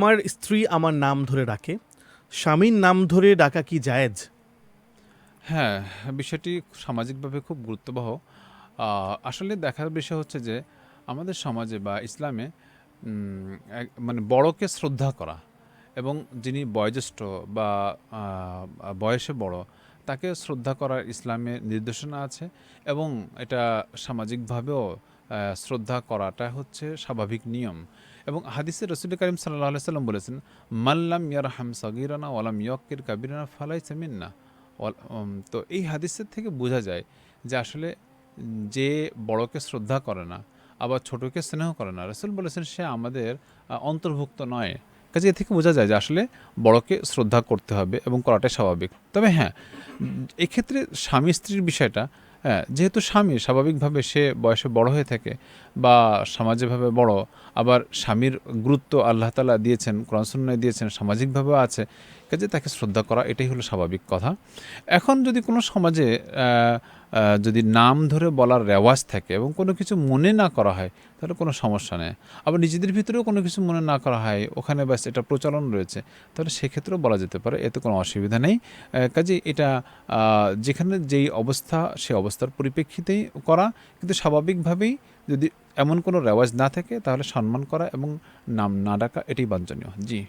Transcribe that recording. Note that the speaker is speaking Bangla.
আমার স্ত্রী আমার নাম ধরে ডাকে, স্বামীর নাম ধরে ডাকা কি জায়েজ? হ্যাঁ, বিষয়টি সামাজিকভাবে খুব গুরুত্ববহ। আসলে দেখার বিষয় হচ্ছে যে আমাদের সমাজে বা ইসলামে মানে বড়কে শ্রদ্ধা করা এবং যিনি বয়োজ্যেষ্ঠ বা আ বয়সে বড় তাকে শ্রদ্ধা করার ইসলামে নির্দেশনা আছে এবং এটা সামাজিকভাবেও শ্রদ্ধা করাটা হচ্ছে স্বাভাবিক নিয়ম। এবং হাদিসে রসুল করিম সাল্লাল্লাহু আলাইহি সাল্লাম বলেছেন, মাল্লাম ইয়ারহাম সগীরানা ওয়ালাম ইয়ক্কির কাবিরানা ফালাইসা মিন্না। তো এই হাদিসের থেকে বোঝা যায় যে আসলে যে বড়কে শ্রদ্ধা করে না আবার ছোটকে স্নেহ করে না, রাসূল বলেছেন সে আমাদের অন্তর্ভুক্ত নয়। কাজে এ থেকে বোঝা যায় যে আসলে বড়কে শ্রদ্ধা করতে হবে এবং করাটাই স্বাভাবিক। তবে হ্যাঁ, এক্ষেত্রে স্বামী স্ত্রীর বিষয়টা, হ্যাঁ, যেহেতু স্বামী স্বাভাবিকভাবে সে বয়সে বড় হয়ে থাকে বা সমাজেভাবে বড়, আবার স্বামীর গুরুত্ব আল্লাহ তাআলা দিয়েছেন, কোরআন সুন্নাহয় দিয়েছেন, সামাজিকভাবেও আছে। কাজে তাকে শ্রদ্ধা করা এটাই হলো স্বাভাবিক কথা। এখন যদি কোনো সমাজে যদি নাম ধরে বলার রেওয়াজ থাকে এবং কোনো কিছু মনে না করা হয় তাহলে কোনো সমস্যা নেই। আবার নিজেদের ভিতরেও কোনো কিছু মনে না করা হয়, ওখানে ব্যাস এটা প্রচলন রয়েছে, তাহলে সেক্ষেত্রেও বলা যেতে পারে, এতে কোনো অসুবিধা নেই। কাজেই এটা যেখানে যেই অবস্থা সে অবস্থার পরিপ্রেক্ষিতেই করা, কিন্তু স্বাভাবিকভাবেই যদি এমন কোনো রেওয়াজ না থাকে তাহলে সম্মান করা এবং নাম না ডাকা এটাই বাঞ্ছনীয়। জি।